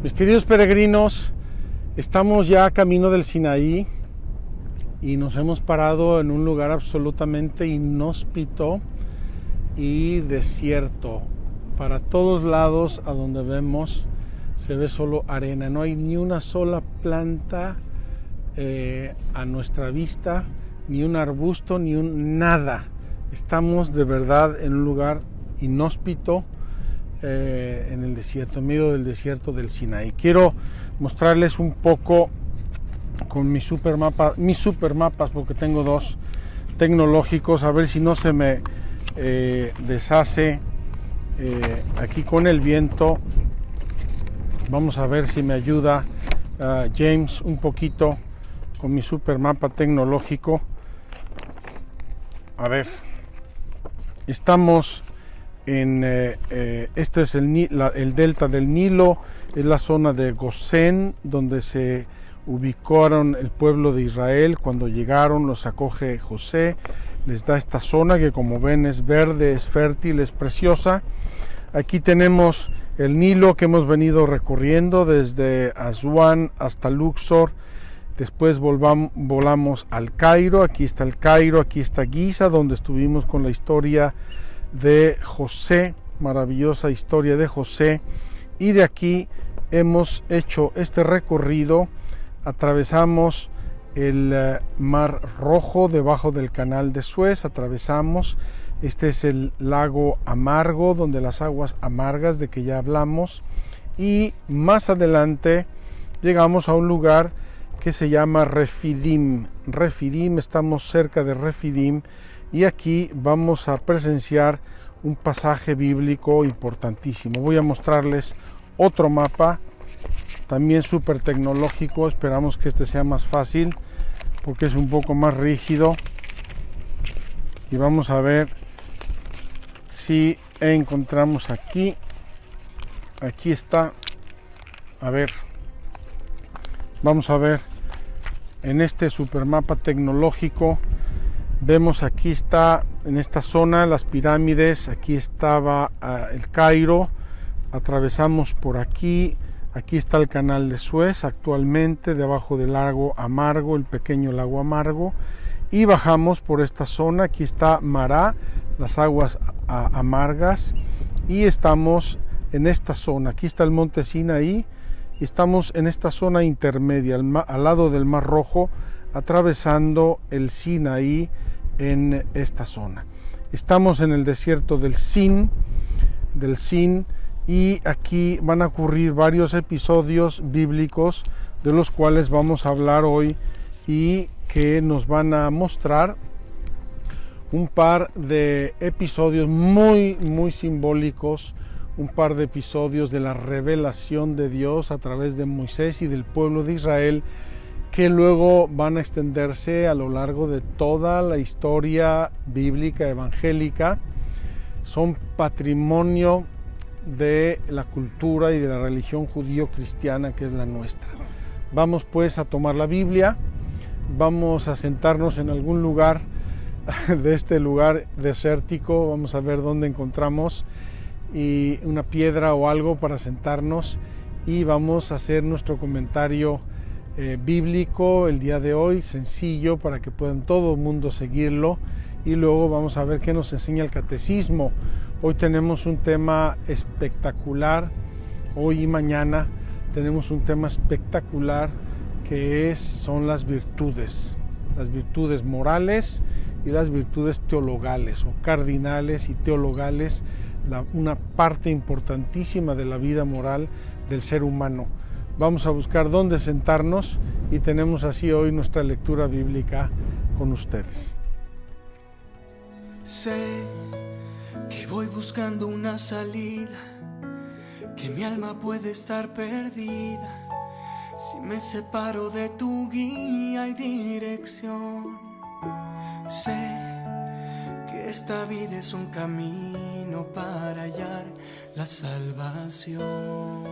Mis queridos peregrinos, estamos ya camino del Sinaí y nos hemos parado en un lugar absolutamente inhóspito y desierto. Para todos lados a donde vemos se ve solo arena, no hay ni una sola planta a nuestra vista, ni un arbusto, ni un nada. Estamos de verdad en un lugar inhóspito, en el desierto, en medio del desierto del Sinaí. Quiero mostrarles un poco con mis supermapas, porque tengo dos tecnológicos, a ver si no se me deshace aquí con el viento. Vamos a ver si me ayuda James un poquito con mi supermapa tecnológico. A ver, estamos en este es el delta del Nilo, es la zona de Gosén, donde se ubicaron el pueblo de Israel. Cuando llegaron los acoge José, les da esta zona que, como ven, es verde, es fértil, es preciosa. Aquí tenemos el Nilo que hemos venido recorriendo desde Asuán hasta Luxor. Después volamos al Cairo. Aquí está el Cairo, aquí está Giza, donde estuvimos con la historia de José, maravillosa historia de José, y de aquí hemos hecho este recorrido. Atravesamos el Mar Rojo debajo del canal de Suez, atravesamos, este es el lago amargo, donde las aguas amargas de que ya hablamos, y más adelante llegamos a un lugar que se llama Refidim. Estamos cerca de Refidim, y aquí vamos a presenciar un pasaje bíblico importantísimo. Voy a mostrarles otro mapa, también súper tecnológico. Esperamos que este sea más fácil, porque es un poco más rígido. Y vamos a ver si encontramos aquí. Aquí está. A ver. Vamos a ver en este supermapa tecnológico. Vemos aquí está, en esta zona, las pirámides. Aquí estaba el Cairo. Atravesamos por aquí. Aquí está el canal de Suez actualmente, debajo del lago amargo, el pequeño lago amargo. Y bajamos por esta zona. Aquí está Mará, las aguas amargas. Y estamos en esta zona. Aquí está el monte Sinaí. Y estamos en esta zona intermedia, al lado del Mar Rojo, atravesando el Sinaí en esta zona. Estamos en el desierto del Sin, y aquí van a ocurrir varios episodios bíblicos de los cuales vamos a hablar hoy y que nos van a mostrar un par de episodios muy simbólicos, un par de episodios de la revelación de Dios a través de Moisés y del pueblo de Israel, que luego van a extenderse a lo largo de toda la historia bíblica evangélica. Son patrimonio de la cultura y de la religión judío-cristiana, que es la nuestra. Vamos pues a tomar la Biblia, vamos a sentarnos en algún lugar de este lugar desértico. Vamos a ver dónde encontramos y una piedra o algo para sentarnos, y vamos a hacer nuestro comentario bíblico el día de hoy, sencillo, para que puedan todo el mundo seguirlo. Y luego vamos a ver qué nos enseña el catecismo. Hoy tenemos un tema espectacular, hoy y mañana tenemos un tema espectacular, que son las virtudes morales y las virtudes teologales, o cardinales y teologales, una parte importantísima de la vida moral del ser humano. Vamos a buscar dónde sentarnos, y tenemos así hoy nuestra lectura bíblica con ustedes. Sé que voy buscando una salida, que mi alma puede estar perdida si me separo de tu guía y dirección. Sé que esta vida es un camino para hallar la salvación.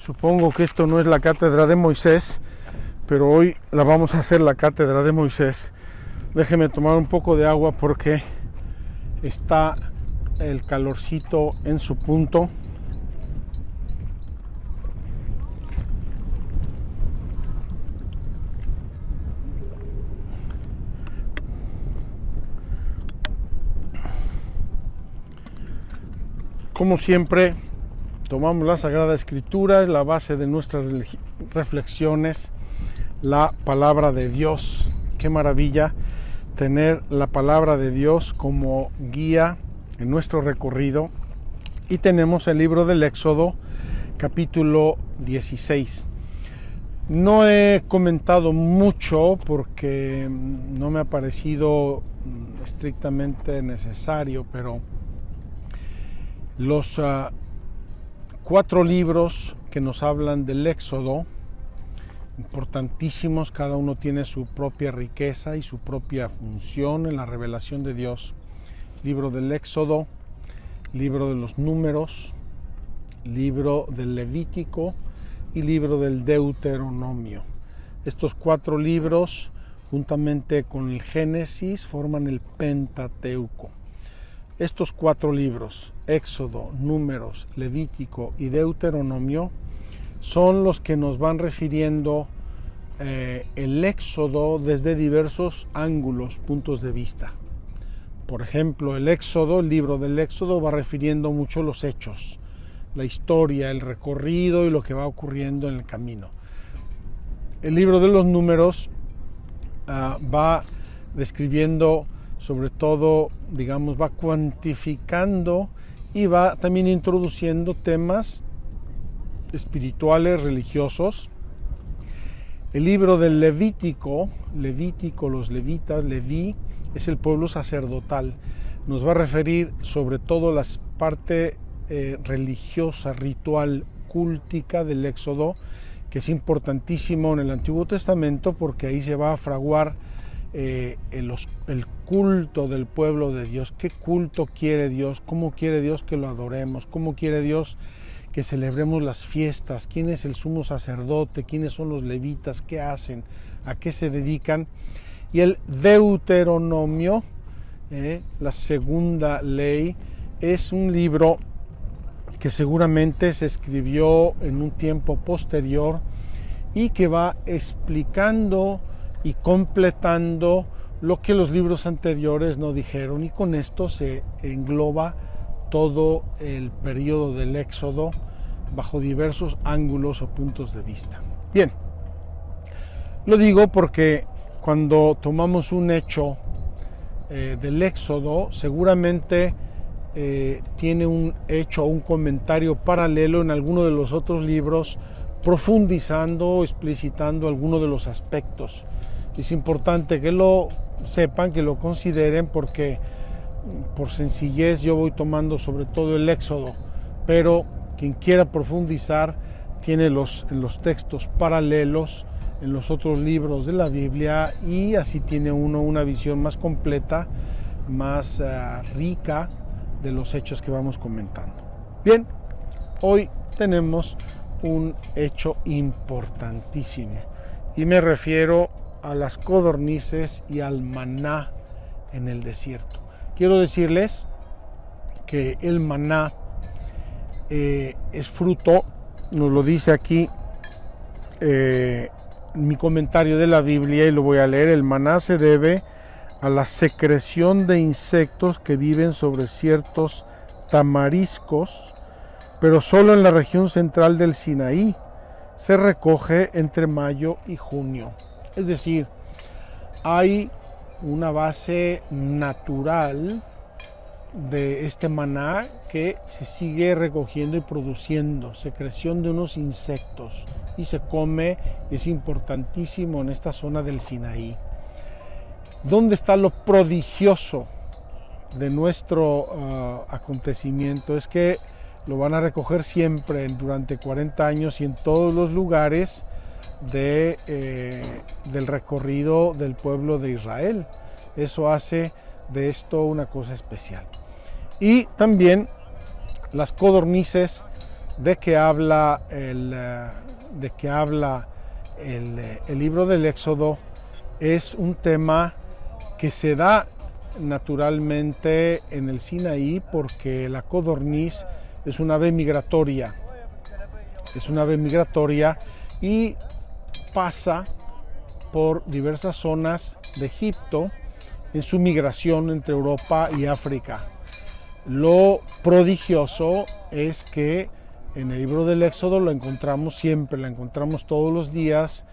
Supongo que esto no es la cátedra de Moisés, pero hoy la vamos a hacer la cátedra de Moisés. Déjeme tomar un poco de agua porque está el calorcito en su punto. Como siempre, tomamos la Sagrada Escritura, es la base de nuestras reflexiones, la palabra de Dios. Qué maravilla tener la palabra de Dios como guía en nuestro recorrido. Y tenemos el libro del Éxodo, capítulo 16. No he comentado mucho porque no me ha parecido estrictamente necesario, pero los 4 libros que nos hablan del Éxodo, importantísimos, cada uno tiene su propia riqueza y su propia función en la revelación de Dios. Libro del Éxodo, libro de los Números, libro del Levítico y libro del Deuteronomio. Estos 4 libros, juntamente con el Génesis, forman el Pentateuco. Estos 4 libros, Éxodo, Números, Levítico y Deuteronomio, son los que nos van refiriendo el Éxodo desde diversos ángulos, puntos de vista. Por ejemplo, el Éxodo, el libro del Éxodo, va refiriendo mucho los hechos, la historia, el recorrido y lo que va ocurriendo en el camino. El libro de los Números va describiendo, sobre todo, digamos, va cuantificando y va también introduciendo temas espirituales, religiosos. El libro del Levítico, los levitas, Leví, es el pueblo sacerdotal. Nos va a referir sobre todo la parte religiosa, ritual, cúltica del Éxodo, que es importantísimo en el Antiguo Testamento porque ahí se va a fraguar el culto del pueblo de Dios. ¿Qué culto quiere Dios? ¿Cómo quiere Dios que lo adoremos? ¿Cómo quiere Dios que celebremos las fiestas? ¿Quién es el sumo sacerdote? ¿Quiénes son los levitas? ¿Qué hacen? ¿A qué se dedican? Y el Deuteronomio, la segunda ley, es un libro que seguramente se escribió en un tiempo posterior y que va explicando y completando lo que los libros anteriores no dijeron, y con esto se engloba todo el periodo del Éxodo bajo diversos ángulos o puntos de vista. Bien, lo digo porque cuando tomamos un hecho del Éxodo, seguramente tiene un hecho o un comentario paralelo en alguno de los otros libros, profundizando o explicitando alguno de los aspectos. Es importante que lo sepan, que lo consideren, porque por sencillez yo voy tomando sobre todo el Éxodo, pero quien quiera profundizar tiene los textos paralelos en los otros libros de la Biblia, y así tiene uno una visión más completa, más rica de los hechos que vamos comentando. Bien, hoy tenemos un hecho importantísimo y me refiero a las codornices y al maná en el desierto. Quiero decirles que el maná es fruto, nos lo dice aquí mi comentario de la Biblia, y lo voy a leer. El maná se debe a la secreción de insectos que viven sobre ciertos tamariscos, pero solo en la región central del Sinaí. Se recoge entre mayo y junio. Es decir, hay una base natural de este maná que se sigue recogiendo y produciendo, secreción de unos insectos, y se come, es importantísimo en esta zona del Sinaí. ¿Dónde está lo prodigioso de nuestro acontecimiento? Es que lo van a recoger siempre durante 40 años y en todos los lugares del recorrido del pueblo de Israel. Eso hace de esto una cosa especial. Y también las codornices de que habla el libro del Éxodo es un tema que se da naturalmente en el Sinaí, porque la codorniz es una ave migratoria. Y pasa por diversas zonas de Egipto en su migración entre Europa y África. Lo prodigioso es que en el libro del Éxodo lo encontramos siempre, la encontramos todos los días,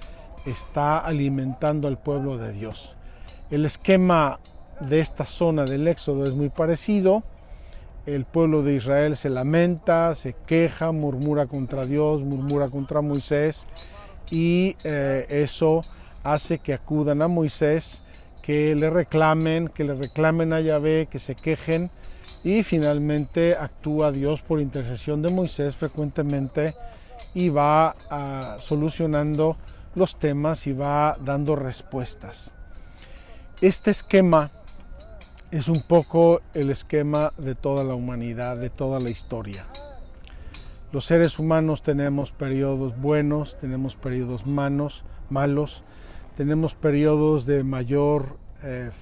está alimentando al pueblo de Dios. El esquema de esta zona del Éxodo es muy parecido. El pueblo de Israel se lamenta, se queja, murmura contra Dios, murmura contra Moisés, y eso hace que acudan a Moisés, que le reclamen a Yahvé, que se quejen, y finalmente actúa Dios por intercesión de Moisés frecuentemente y va solucionando los temas y va dando respuestas. Este esquema es un poco el esquema de toda la humanidad, de toda la historia. Los seres humanos tenemos periodos buenos, tenemos periodos malos, tenemos periodos de mayor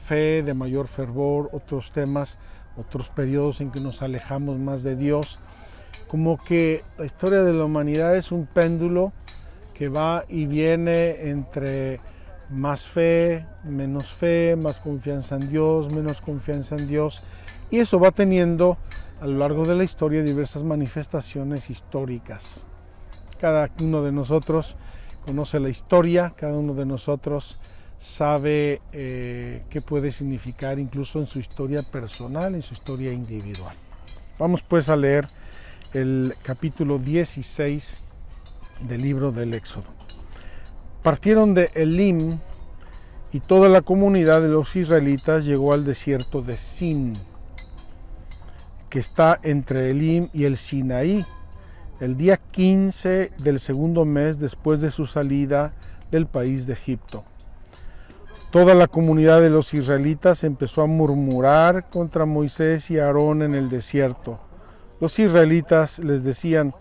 fe, de mayor fervor, otros periodos en que nos alejamos más de Dios. Como que la historia de la humanidad es un péndulo que va y viene entre más fe, más confianza en Dios, menos confianza en Dios, y eso va teniendo a lo largo de la historia diversas manifestaciones históricas. Cada uno de nosotros conoce la historia, cada uno de nosotros sabe qué puede significar incluso en su historia personal, en su historia individual. Vamos pues a leer el capítulo 16 del libro del Éxodo. Partieron de Elim y toda la comunidad de los israelitas llegó al desierto de Sin, que está entre Elim y el Sinaí, el día 15 del segundo mes después de su salida del país de Egipto. Toda la comunidad de los israelitas empezó a murmurar contra Moisés y Aarón en el desierto. Los israelitas les decían: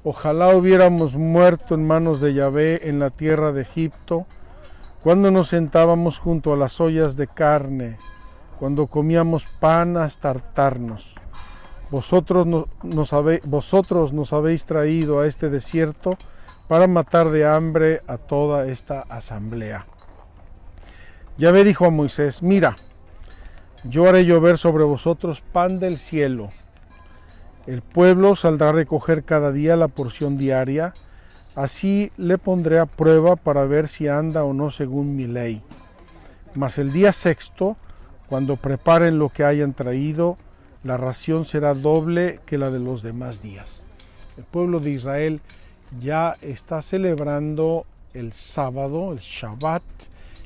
ojalá hubiéramos muerto en manos de Yahvé en la tierra de Egipto, cuando nos sentábamos junto a las ollas de carne, cuando comíamos pan hasta hartarnos. Vosotros nos habéis traído a este desierto para matar de hambre a toda esta asamblea. Yahvé dijo a Moisés: mira, yo haré llover sobre vosotros pan del cielo. El pueblo saldrá a recoger cada día la porción diaria, así le pondré a prueba para ver si anda o no según mi ley. Mas el día sexto, cuando preparen lo que hayan traído, la ración será doble que la de los demás días. El pueblo de Israel ya está celebrando el sábado, el Shabbat,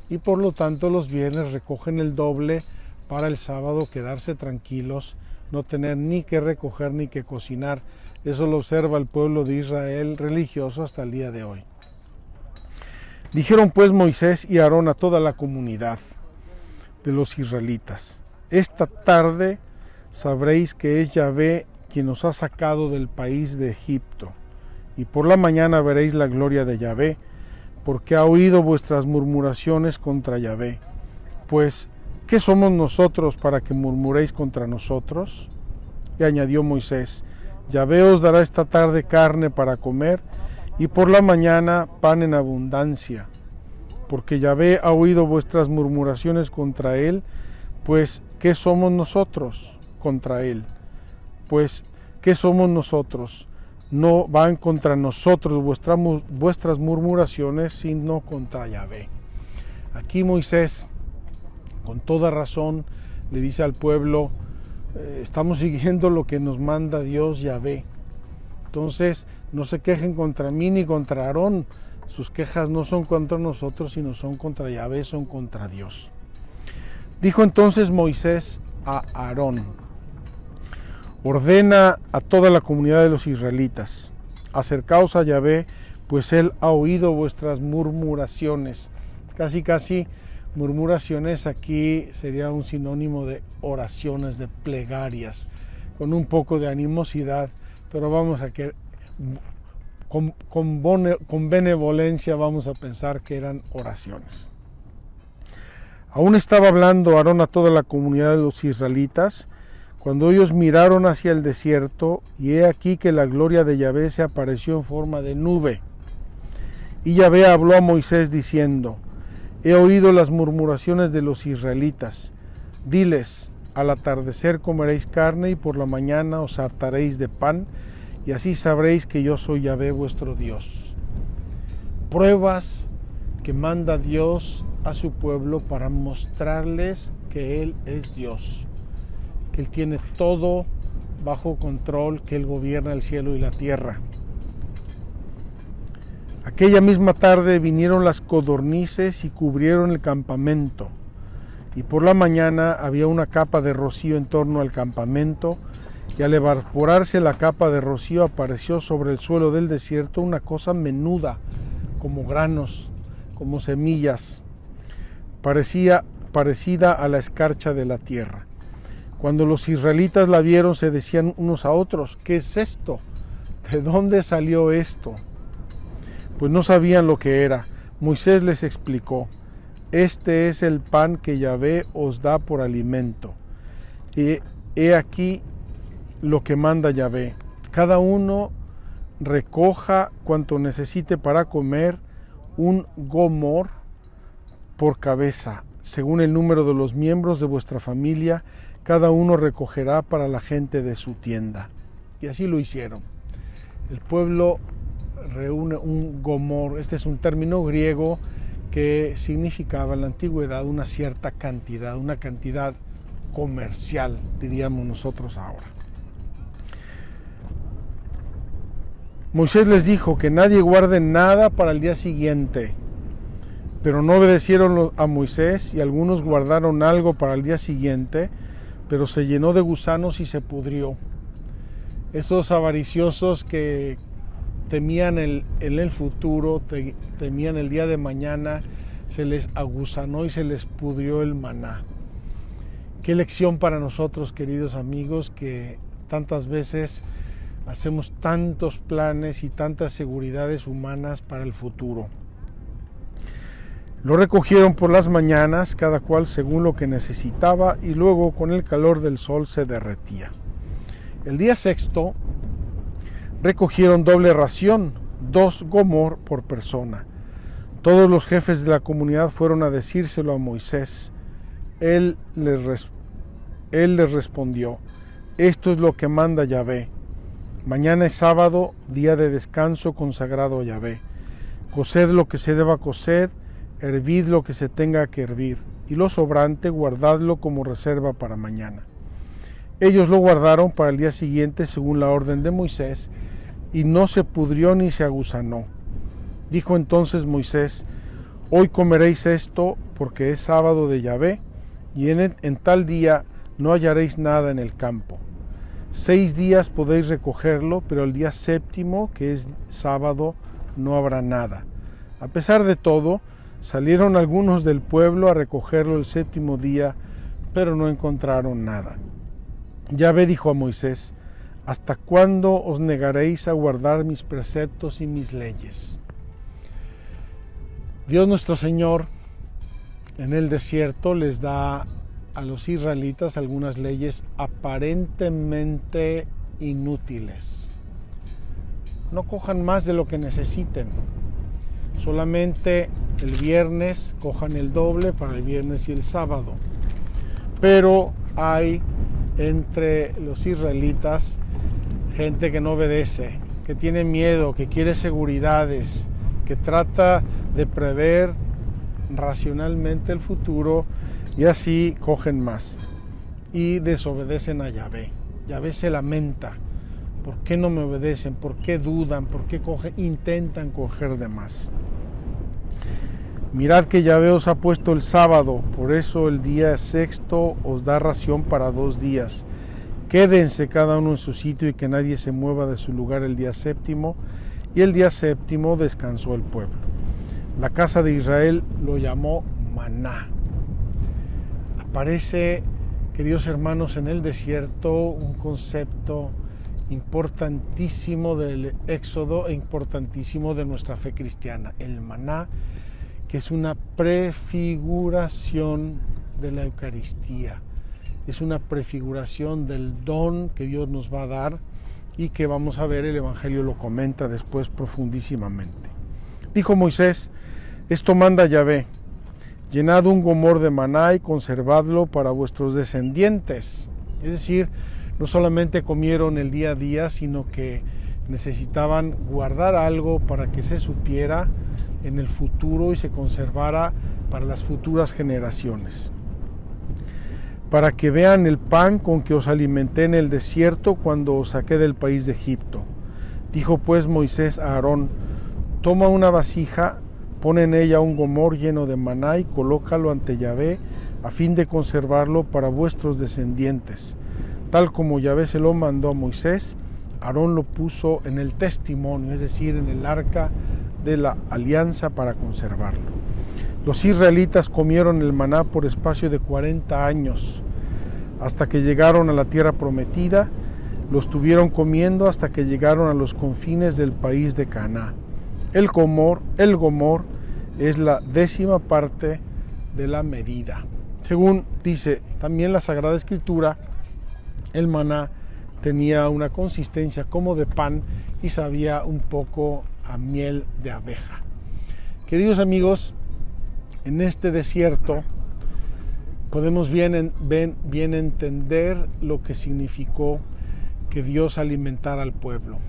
y por lo tanto los viernes recogen el doble para el sábado quedarse tranquilos, no tener ni que recoger ni que cocinar. Eso lo observa el pueblo de Israel religioso hasta el día de hoy. Dijeron pues Moisés y Aarón a toda la comunidad de los israelitas: esta tarde sabréis que es Yahvé quien os ha sacado del país de Egipto, y por la mañana veréis la gloria de Yahvé, porque ha oído vuestras murmuraciones contra Yahvé. Pues, ¿qué somos nosotros para que murmuréis contra nosotros? Y añadió Moisés: Yahvé os dará esta tarde carne para comer, y por la mañana pan en abundancia, porque Yahvé ha oído vuestras murmuraciones contra él. Pues, ¿qué somos nosotros contra él? Pues, ¿qué somos nosotros? No van contra nosotros vuestras murmuraciones, sino contra Yahvé. Aquí Moisés, con toda razón, le dice al pueblo: estamos siguiendo lo que nos manda Dios Yahvé. Entonces, no se quejen contra mí ni contra Aarón. Sus quejas no son contra nosotros, sino son contra Yahvé, son contra Dios. Dijo entonces Moisés a Aarón: ordena a toda la comunidad de los israelitas: acercaos a Yahvé, pues él ha oído vuestras murmuraciones. Casi murmuraciones aquí sería un sinónimo de oraciones, de plegarias, con un poco de animosidad, pero vamos a con benevolencia vamos a pensar que eran oraciones. Aún estaba hablando Aarón a toda la comunidad de los israelitas, cuando ellos miraron hacia el desierto, y he aquí que la gloria de Yahvé se apareció en forma de nube. Y Yahvé habló a Moisés diciendo: he oído las murmuraciones de los israelitas. Diles: al atardecer comeréis carne y por la mañana os hartaréis de pan, y así sabréis que yo soy Yahvé vuestro Dios. Pruebas que manda Dios a su pueblo para mostrarles que Él es Dios, que Él tiene todo bajo control, que Él gobierna el cielo y la tierra. Aquella misma tarde vinieron las codornices y cubrieron el campamento, y por la mañana había una capa de rocío en torno al campamento, y al evaporarse la capa de rocío apareció sobre el suelo del desierto una cosa menuda, como granos, como semillas, parecida a la escarcha de la tierra. Cuando los israelitas la vieron, se decían unos a otros: ¿qué es esto? ¿De dónde salió esto? Pues no sabían lo que era. Moisés les explicó: este es el pan que Yahvé os da por alimento. Y he aquí lo que manda Yahvé: cada uno recoja cuanto necesite para comer, un gomor por cabeza, según el número de los miembros de vuestra familia, cada uno recogerá para la gente de su tienda. Y así lo hicieron. El pueblo reúne un gomor. Este es un término griego que significaba en la antigüedad una cierta cantidad, una cantidad comercial, diríamos nosotros ahora. Moisés les dijo que nadie guarde nada para el día siguiente, pero no obedecieron a Moisés, y algunos guardaron algo para el día siguiente, pero se llenó de gusanos y se pudrió. Esos avariciosos que temían en el futuro, temían el día de mañana, se les agusanó y se les pudrió el maná. Qué lección para nosotros, queridos amigos, que tantas veces hacemos tantos planes y tantas seguridades humanas para el futuro. Lo recogieron por las mañanas, cada cual según lo que necesitaba, y luego con el calor del sol se derretía. El día sexto recogieron doble ración, 2 gomor por persona. Todos los jefes de la comunidad fueron a decírselo a Moisés. Él les respondió: esto es lo que manda Yahvé. Mañana es sábado, día de descanso consagrado a Yahvé. Coced lo que se deba cocer, hervid lo que se tenga que hervir, y lo sobrante guardadlo como reserva para mañana. Ellos lo guardaron para el día siguiente según la orden de Moisés, y no se pudrió ni se agusanó. Dijo entonces Moisés: hoy comeréis esto, porque es sábado de Yahvé, y en tal día no hallaréis nada en el campo. 6 días podéis recogerlo, pero el día séptimo, que es sábado, no habrá nada. A pesar de todo, salieron algunos del pueblo a recogerlo el séptimo día, pero no encontraron nada. Yahvé dijo a Moisés: ¿hasta cuándo os negaréis a guardar mis preceptos y mis leyes? Dios nuestro Señor en el desierto les da a los israelitas algunas leyes aparentemente inútiles. No cojan más de lo que necesiten. Solamente el viernes cojan el doble para el viernes y el sábado. Pero hay entre los israelitas gente que no obedece, que tiene miedo, que quiere seguridades, que trata de prever racionalmente el futuro, y así cogen más y desobedecen a Yahvé. Yahvé se lamenta: ¿por qué no me obedecen? ¿Por qué dudan? ¿Por qué intentan coger de más? Mirad que Yahvé os ha puesto el sábado, por eso el día sexto os da ración para 2 días. Quédense cada uno en su sitio y que nadie se mueva de su lugar el día séptimo. Y el día séptimo descansó el pueblo. La casa de Israel lo llamó maná. Aparece, queridos hermanos, en el desierto un concepto importantísimo del Éxodo e importantísimo de nuestra fe cristiana, el maná, que es una prefiguración de la Eucaristía, es una prefiguración del don que Dios nos va a dar y que vamos a ver, el Evangelio lo comenta después profundísimamente. Dijo Moisés: esto manda Yahvé, llenad un gomor de maná y conservadlo para vuestros descendientes. Es decir, no solamente comieron el día a día, sino que necesitaban guardar algo para que se supiera en el futuro y se conservara para las futuras generaciones. Para que vean el pan con que os alimenté en el desierto cuando os saqué del país de Egipto. Dijo pues Moisés a Aarón: toma una vasija, pon en ella un gomor lleno de maná y colócalo ante Yahvé a fin de conservarlo para vuestros descendientes. Tal como Yahvé se lo mandó a Moisés, Aarón lo puso en el testimonio, es decir, en el arca de la alianza para conservarlo. Los israelitas comieron el maná por espacio de 40 años, hasta que llegaron a la tierra prometida. Lo estuvieron comiendo hasta que llegaron a los confines del país de Canaán. El gomor es la 10ª parte de la medida. Según dice también la Sagrada Escritura, el maná tenía una consistencia como de pan y sabía un poco a miel de abeja. Queridos amigos, en este desierto podemos bien entender lo que significó que Dios alimentara al pueblo,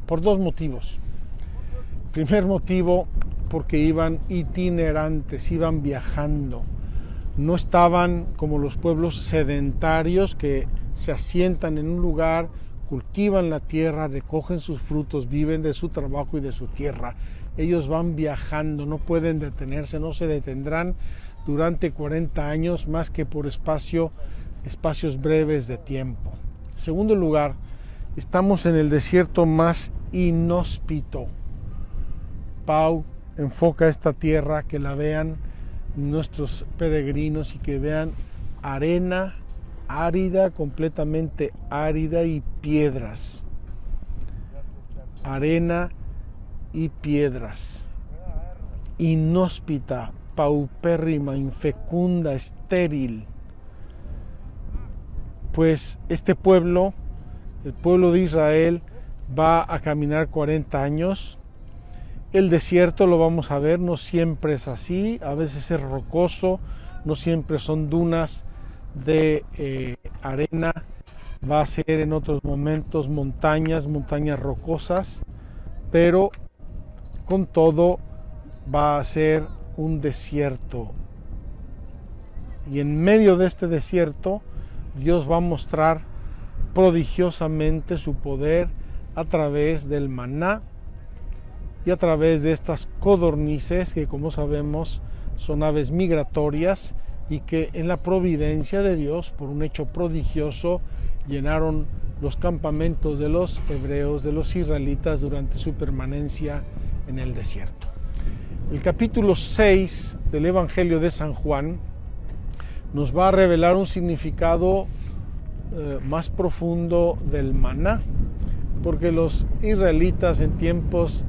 por 2 motivos. Primer motivo, porque iban itinerantes, iban viajando. No estaban como los pueblos sedentarios que se asientan en un lugar, cultivan la tierra, recogen sus frutos, viven de su trabajo y de su tierra. Ellos van viajando, no pueden detenerse, no se detendrán durante 40 años más que por espacios breves de tiempo. En segundo lugar, estamos en el desierto más inhóspito. Pau enfoca esta tierra, que la vean nuestros peregrinos y que vean arena árida, completamente árida, y piedras. Arena y piedras. Inhóspita, paupérrima, infecunda, estéril. Pues este pueblo, el pueblo de Israel, va a caminar 40 años. El desierto, lo vamos a ver, no siempre es así, a veces es rocoso, no siempre son dunas de arena, va a ser en otros momentos montañas rocosas, pero con todo va a ser un desierto. Y en medio de este desierto, Dios va a mostrar prodigiosamente su poder a través del maná y a través de estas codornices, que como sabemos son aves migratorias y que en la providencia de Dios, por un hecho prodigioso, llenaron los campamentos de los hebreos, de los israelitas, durante su permanencia en el desierto. El capítulo 6 del Evangelio de San Juan nos va a revelar un significado más profundo del maná, porque los israelitas en tiempos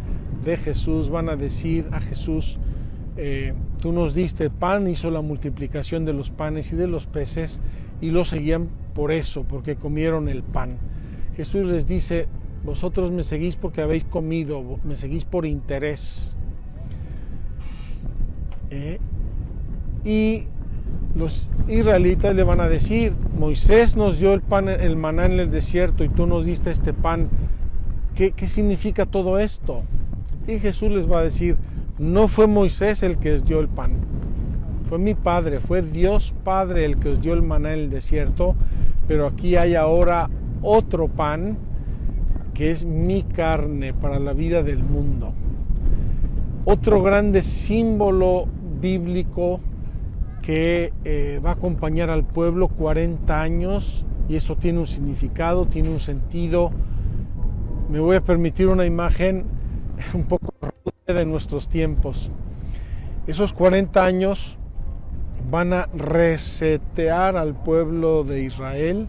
de Jesús van a decir a Jesús: tú nos diste pan, hizo la multiplicación de los panes y de los peces, y lo seguían por eso, porque comieron el pan. Jesús les dice: vosotros me seguís porque habéis comido, me seguís por interés. Y los israelitas le van a decir: Moisés nos dio el pan, el maná en el desierto, y tú nos diste este pan. ¿Qué significa todo esto? Y Jesús les va a decir: no fue Moisés el que os dio el pan, fue mi Padre, fue Dios Padre el que os dio el maná en el desierto, pero aquí hay ahora otro pan que es mi carne para la vida del mundo. Otro grande símbolo bíblico que va a acompañar al pueblo 40 años, y eso tiene un significado, tiene un sentido. Me voy a permitir una imagen un poco de nuestros tiempos. Esos 40 años van a resetear al pueblo de Israel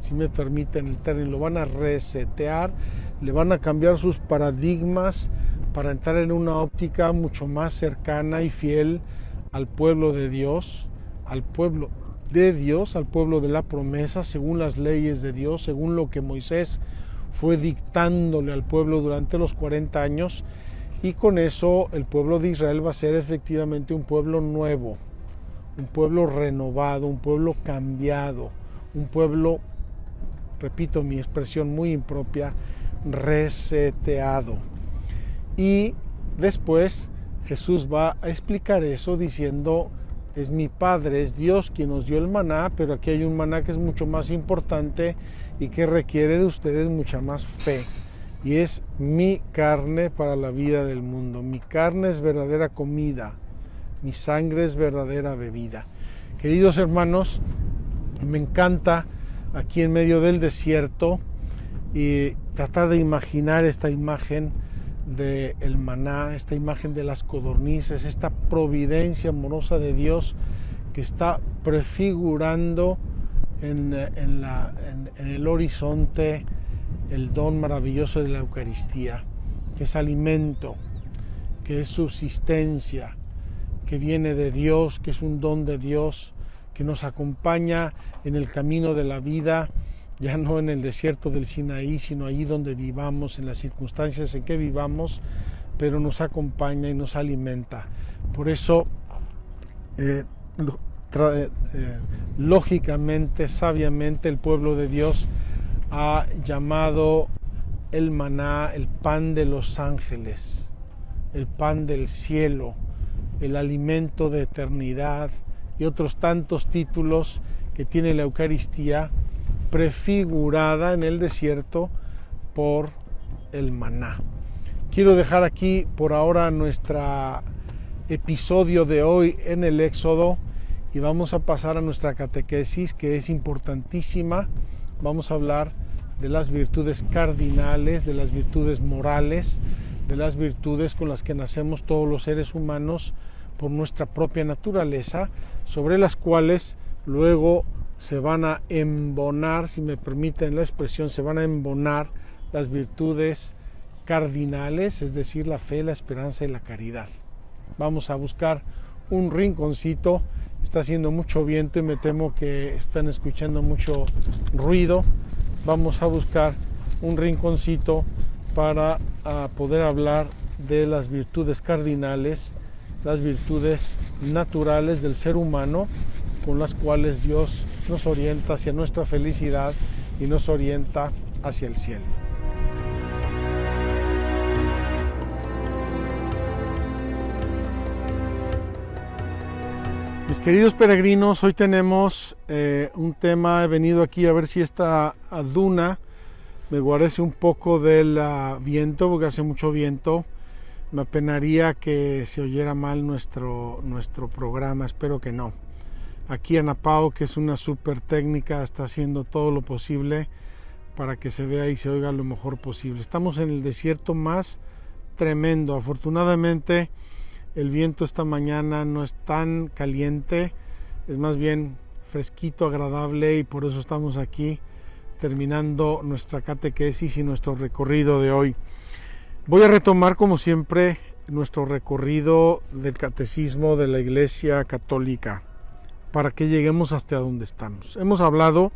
si me permiten el término, lo van a resetear, le van a cambiar sus paradigmas para entrar en una óptica mucho más cercana y fiel al pueblo de Dios, al pueblo de la promesa, según las leyes de Dios, según lo que Moisés fue dictándole al pueblo durante los 40 años, y con eso el pueblo de Israel va a ser efectivamente un pueblo nuevo, un pueblo renovado, un pueblo cambiado, un pueblo, repito mi expresión muy impropia, reseteado. Y después Jesús va a explicar eso diciendo: es mi Padre, es Dios quien nos dio el maná, pero aquí hay un maná que es mucho más importante y que requiere de ustedes mucha más fe. Y es mi carne para la vida del mundo. Mi carne es verdadera comida, mi sangre es verdadera bebida. Queridos hermanos, me encanta aquí en medio del desierto y tratar de imaginar esta imagen del maná, esta imagen de las codornices, esta providencia amorosa de Dios que está prefigurando en el horizonte el don maravilloso de la Eucaristía, que es alimento, que es subsistencia, que viene de Dios, que es un don de Dios, que nos acompaña en el camino de la vida, ya no en el desierto del Sinaí, sino allí donde vivamos, en las circunstancias en que vivamos, pero nos acompaña y nos alimenta. Por eso, lógicamente, sabiamente, el pueblo de Dios ha llamado el maná el pan de los ángeles, el pan del cielo, el alimento de eternidad y otros tantos títulos que tiene la Eucaristía, prefigurada en el desierto por el maná. Quiero dejar aquí por ahora nuestro episodio de hoy en el Éxodo y vamos a pasar a nuestra catequesis, que es importantísima. Vamos a hablar de las virtudes cardinales, de las virtudes morales, de las virtudes con las que nacemos todos los seres humanos por nuestra propia naturaleza, sobre las cuales luego se van a embonar, si me permiten la expresión, se van a embonar las virtudes cardinales, es decir, la fe, la esperanza y la caridad. Vamos a buscar un rinconcito. Está haciendo mucho viento y me temo que están escuchando mucho ruido. Vamos a buscar un rinconcito para poder hablar de las virtudes cardinales, las virtudes naturales del ser humano, con las cuales Dios nos orienta hacia nuestra felicidad y nos orienta hacia el cielo. Mis queridos peregrinos, hoy tenemos un tema. He venido aquí a ver si esta duna me guarece un poco del viento, porque hace mucho viento. Me apenaría que se oyera mal nuestro programa, espero que no. Aquí Ana Pao, que es una súper técnica, está haciendo todo lo posible para que se vea y se oiga lo mejor posible. Estamos en el desierto más tremendo. Afortunadamente, el viento esta mañana no es tan caliente, es más bien fresquito, agradable, y por eso estamos aquí terminando nuestra catequesis y nuestro recorrido de hoy. Voy a retomar, como siempre, nuestro recorrido del catecismo de la Iglesia Católica para que lleguemos hasta donde estamos. Hemos hablado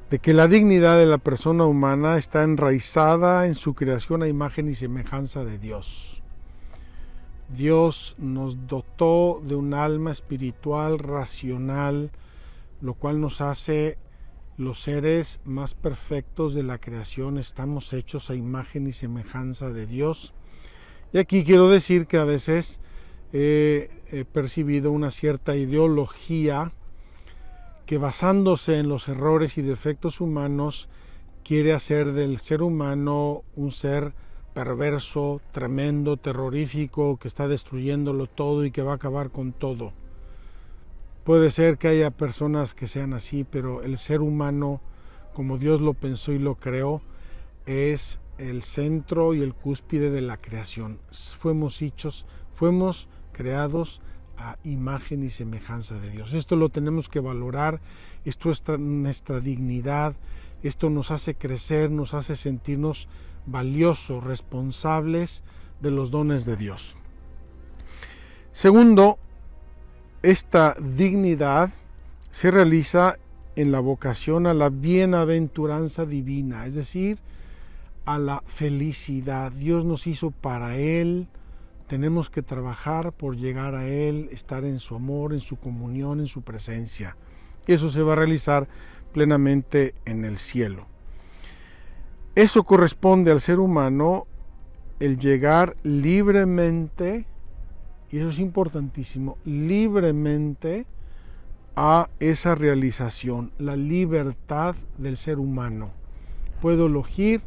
de que la dignidad de la persona humana está enraizada en su creación a imagen y semejanza de Dios. Dios nos dotó de un alma espiritual, racional, lo cual nos hace los seres más perfectos de la creación. Estamos hechos a imagen y semejanza de Dios. Y aquí quiero decir que a veces he percibido una cierta ideología que, basándose en los errores y defectos humanos, quiere hacer del ser humano un ser perverso, tremendo, terrorífico, que está destruyéndolo todo y que va a acabar con todo. Puede ser que haya personas que sean así, pero el ser humano, como Dios lo pensó y lo creó, es el centro y el cúspide de la creación. Fuimos creados a imagen y semejanza de Dios. Esto lo tenemos que valorar, esto es nuestra dignidad, esto nos hace crecer, nos hace sentirnos valiosos, responsables de los dones de Dios. Segundo, esta dignidad se realiza en la vocación a la bienaventuranza divina, es decir, a la felicidad. Dios nos hizo para Él, tenemos que trabajar por llegar a Él, estar en su amor, en su comunión, en su presencia. Y eso se va a realizar plenamente en el cielo. Eso corresponde al ser humano, el llegar libremente, y eso es importantísimo, libremente a esa realización, la libertad del ser humano. Puedo elegir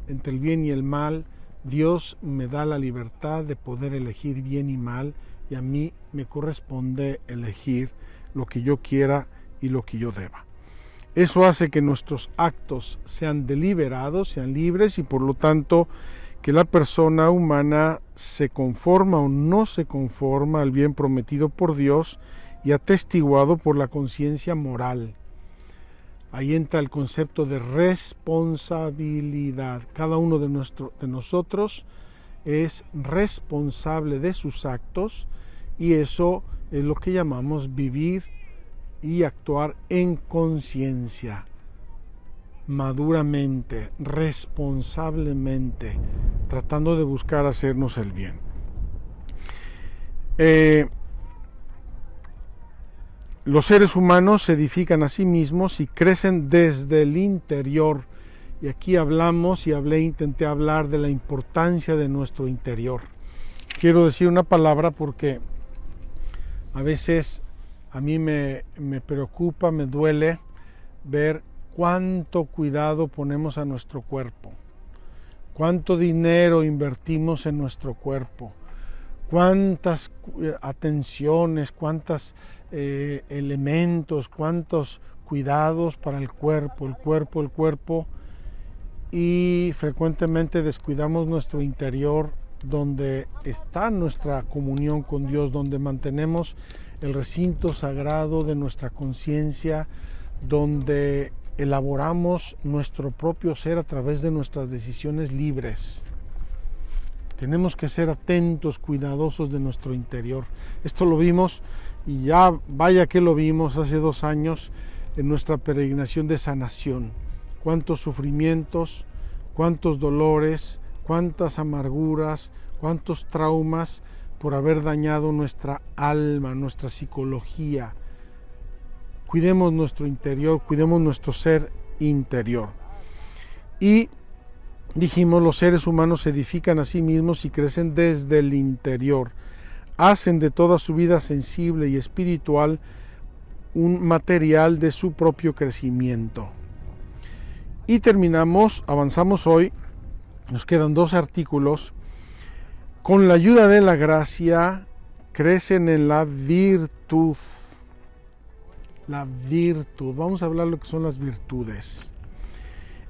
entre el bien y el mal. Dios me da la libertad de poder elegir bien y mal, y a mí me corresponde elegir lo que yo quiera y lo que yo deba. Eso hace que nuestros actos sean deliberados, sean libres, y por lo tanto que la persona humana se conforma o no se conforma al bien prometido por Dios y atestiguado por la conciencia moral. Ahí entra el concepto de responsabilidad. Cada uno de nosotros es responsable de sus actos, y eso es lo que llamamos vivir y actuar en conciencia, maduramente, responsablemente, tratando de buscar hacernos el bien. Los seres humanos se edifican a sí mismos y crecen desde el interior. Y aquí intenté hablar de la importancia de nuestro interior. Quiero decir una palabra porque a veces a mí me preocupa, me duele ver cuánto cuidado ponemos a nuestro cuerpo, cuánto dinero invertimos en nuestro cuerpo, cuántas atenciones, cuántos elementos, cuántos cuidados para el cuerpo, y frecuentemente descuidamos nuestro interior, donde está nuestra comunión con Dios, donde mantenemos el recinto sagrado de nuestra conciencia, donde elaboramos nuestro propio ser a través de nuestras decisiones libres. Tenemos que ser atentos, cuidadosos de nuestro interior. Esto lo vimos, y ya vaya que lo vimos hace 2 años en nuestra peregrinación de sanación. Cuántos sufrimientos, cuántos dolores, cuántas amarguras, cuántos traumas por haber dañado nuestra alma, nuestra psicología. Cuidemos nuestro interior, cuidemos nuestro ser interior. Y dijimos, los seres humanos se edifican a sí mismos y crecen desde el interior. Hacen de toda su vida sensible y espiritual un material de su propio crecimiento. Y avanzamos hoy, nos quedan 2 artículos. Con la ayuda de la gracia crecen en la virtud. La virtud, vamos a hablar de lo que son las virtudes.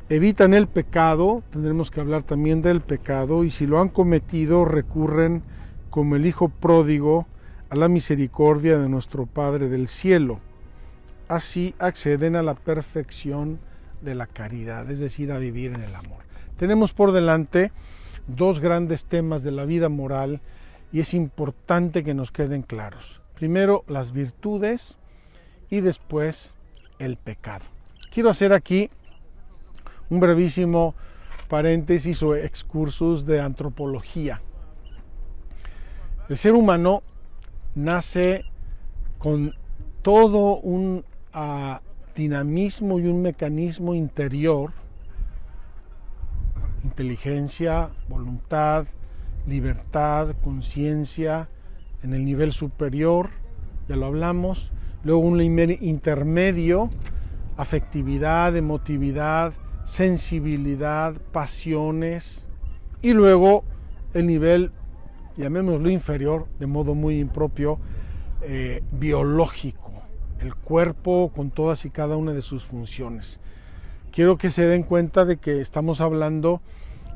Evitan el pecado, tendremos que hablar también del pecado, y si lo han cometido recurren como el Hijo pródigo a la misericordia de nuestro Padre del cielo. Así acceden a la perfección de la caridad, es decir, a vivir en el amor. Tenemos por delante 2 grandes temas de la vida moral, y es importante que nos queden claros. Primero, las virtudes, y después el pecado. Quiero hacer aquí un brevísimo paréntesis o excursus de antropología. El ser humano nace con todo un dinamismo y un mecanismo interior, inteligencia, voluntad, libertad, conciencia en el nivel superior, ya lo hablamos. Luego un nivel intermedio, afectividad, emotividad, sensibilidad, pasiones, y luego el nivel, llamémoslo inferior, de modo muy impropio, biológico, el cuerpo con todas y cada una de sus funciones. Quiero que se den cuenta de que estamos hablando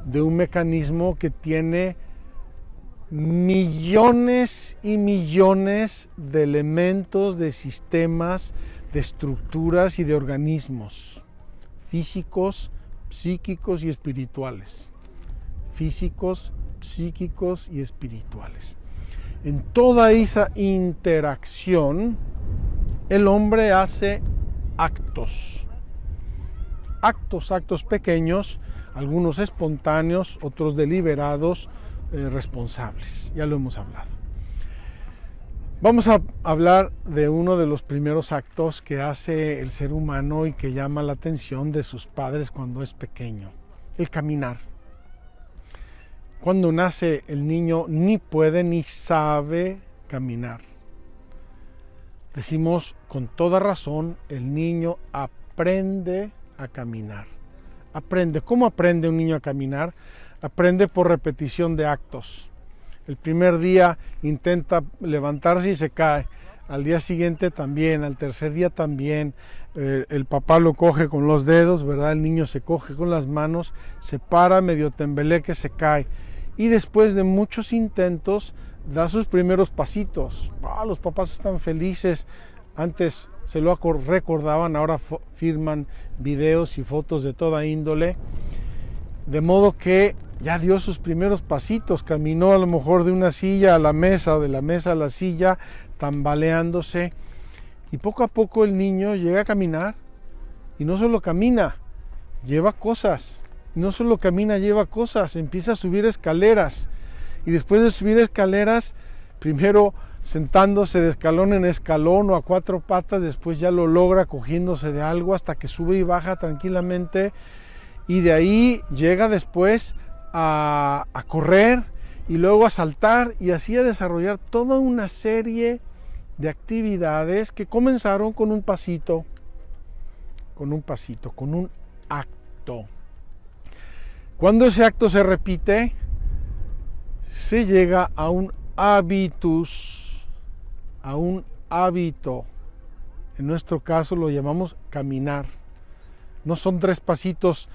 de un mecanismo que tiene millones y millones de elementos, de sistemas, de estructuras y de organismos físicos, psíquicos y espirituales. Físicos, psíquicos y espirituales. En toda esa interacción, el hombre hace actos pequeños, algunos espontáneos, otros deliberados, responsables. Ya lo hemos hablado. Vamos a hablar de uno de los primeros actos que hace el ser humano y que llama la atención de sus padres cuando es pequeño: el caminar. Cuando nace el niño ni puede ni sabe caminar. Decimos con toda razón, el niño aprende a caminar. Aprende. ¿Cómo aprende un niño a caminar? Aprende por repetición de actos. El primer día intenta levantarse y se cae. Al día siguiente también, al tercer día también. El papá lo coge con los dedos, ¿verdad? El niño se coge con las manos, se para, medio tembeleque, se cae. Y después de muchos intentos, da sus primeros pasitos. Los papás están felices. Antes se lo recordaban, ahora firman videos y fotos de toda índole. De modo que ya dio sus primeros pasitos, caminó a lo mejor de una silla a la mesa o de la mesa a la silla, tambaleándose. Y poco a poco el niño llega a caminar. Y no solo camina, lleva cosas. No solo camina, lleva cosas, empieza a subir escaleras. Y después de subir escaleras, primero sentándose de escalón en escalón o a cuatro patas, después ya lo logra cogiéndose de algo hasta que sube y baja tranquilamente. Y de ahí llega después a correr y luego a saltar y así a desarrollar toda una serie de actividades que comenzaron con un pasito, con un acto. Cuando ese acto se repite, se llega a un hábitus, a un hábito. En nuestro caso lo llamamos caminar. No son 3 pasitos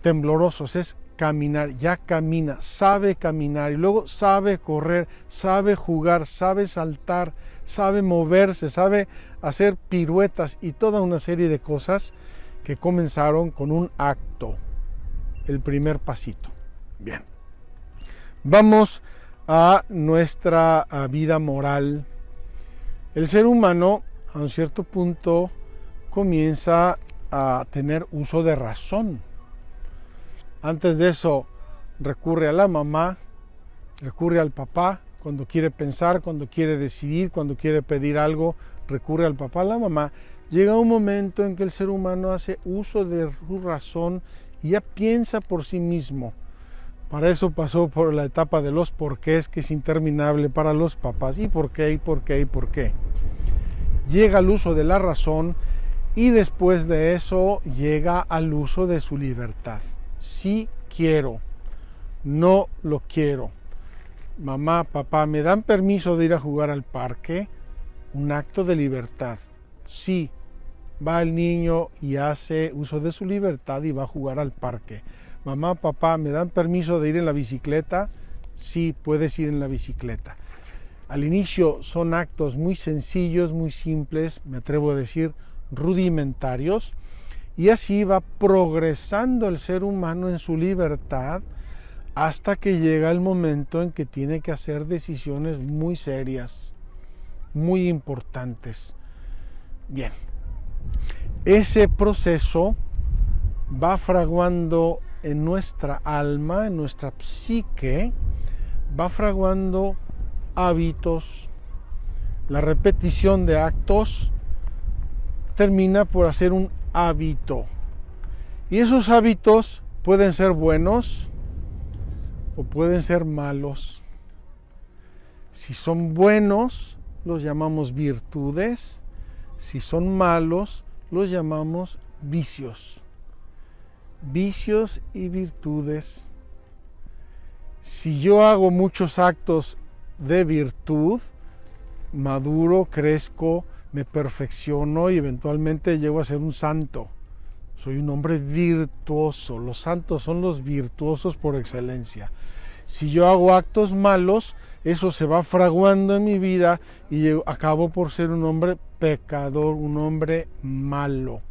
temblorosos, es caminar. Ya camina, sabe caminar y luego sabe correr, sabe jugar, sabe saltar, sabe moverse, sabe hacer piruetas y toda una serie de cosas que comenzaron con un acto. El primer pasito. Bien. Vamos a nuestra vida moral. El ser humano, a un cierto punto, comienza a tener uso de razón. Antes de eso, recurre a la mamá, recurre al papá, cuando quiere pensar, cuando quiere decidir, cuando quiere pedir algo, recurre al papá, a la mamá. Llega un momento en que el ser humano hace uso de su razón y ya piensa por sí mismo. Para eso pasó por la etapa de los porqués, que es interminable para los papás. ¿Y por qué? ¿Y por qué? ¿Y por qué? Llega al uso de la razón y después de eso llega al uso de su libertad. Sí quiero, no lo quiero. Mamá, papá, ¿me dan permiso de ir a jugar al parque? Un acto de libertad. Sí. Va el niño y hace uso de su libertad y va a jugar al parque. Mamá, papá, ¿me dan permiso de ir en la bicicleta? Sí, puedes ir en la bicicleta. Al inicio son actos muy sencillos, muy simples, me atrevo a decir rudimentarios, y así va progresando el ser humano en su libertad hasta que llega el momento en que tiene que hacer decisiones muy serias, muy importantes. Bien. Ese proceso va fraguando en nuestra alma, en nuestra psique, va fraguando hábitos. La repetición de actos termina por hacer un hábito. Y esos hábitos pueden ser buenos o pueden ser malos. Si son buenos, los llamamos virtudes. Si son malos, los llamamos vicios. Vicios y virtudes. Si yo hago muchos actos de virtud, maduro, crezco, me perfecciono y eventualmente llego a ser un santo. Soy un hombre virtuoso. Los santos son los virtuosos por excelencia. Si yo hago actos malos, eso se va fraguando en mi vida y yo acabo por ser un hombre pecador, un hombre malo.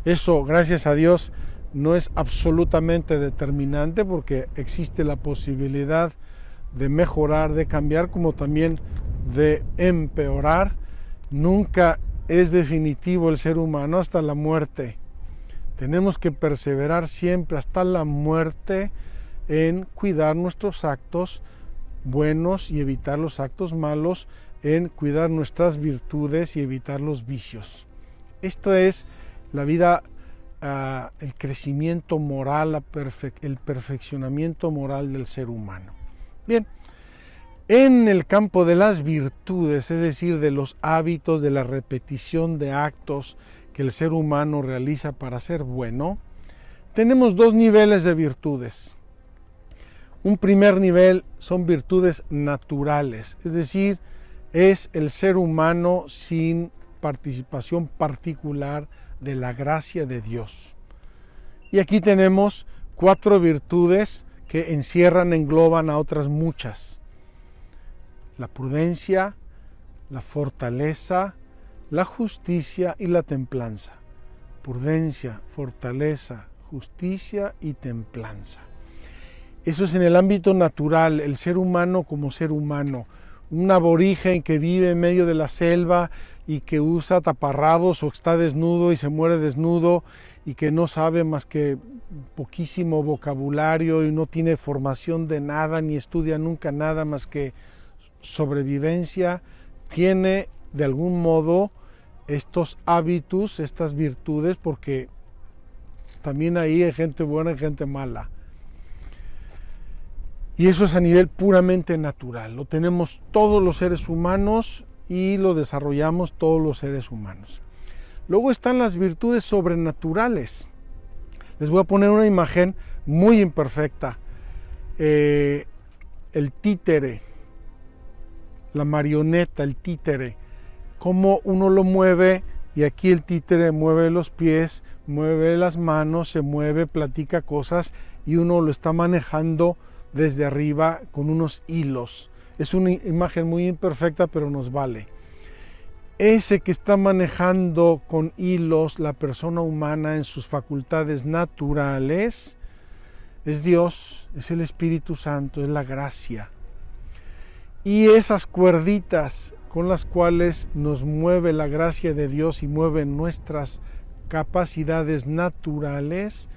Eso, gracias a Dios, no es absolutamente determinante porque existe la posibilidad de mejorar, de cambiar, como también de empeorar. Nunca es definitivo el ser humano hasta la muerte. Tenemos que perseverar siempre hasta la muerte en cuidar nuestros actos buenos y evitar los actos malos, en cuidar nuestras virtudes y evitar los vicios. Esto es la vida, el crecimiento moral, el perfeccionamiento moral del ser humano. Bien, en el campo de las virtudes, es decir, de los hábitos, de la repetición de actos que el ser humano realiza para ser bueno, tenemos dos niveles de virtudes. Un primer nivel son virtudes naturales, es decir, es el ser humano sin participación particular de la gracia de Dios. Y aquí tenemos 4 virtudes que encierran, engloban a otras muchas: la prudencia, la fortaleza, la justicia y la templanza. Prudencia, fortaleza, justicia y templanza. Eso es en el ámbito natural, el ser humano como ser humano. Un aborigen que vive en medio de la selva y que usa taparrabos o está desnudo y se muere desnudo y que no sabe más que poquísimo vocabulario y no tiene formación de nada ni estudia nunca nada más que sobrevivencia, tiene de algún modo estos hábitos, estas virtudes, porque también ahí hay gente buena y gente mala. Y eso es a nivel puramente natural, lo tenemos todos los seres humanos y lo desarrollamos todos los seres humanos. Luego están las virtudes sobrenaturales. Les voy a poner una imagen muy imperfecta. El títere, la marioneta, el títere, cómo uno lo mueve, y aquí el títere mueve los pies, mueve las manos, se mueve, platica cosas y uno lo está manejando desde arriba con unos hilos. Es una imagen muy imperfecta, pero nos vale. Ese que está manejando con hilos la persona humana en sus facultades naturales es Dios, es el Espíritu Santo, es la gracia. Y esas cuerditas con las cuales nos mueve la gracia de Dios y mueve nuestras capacidades naturales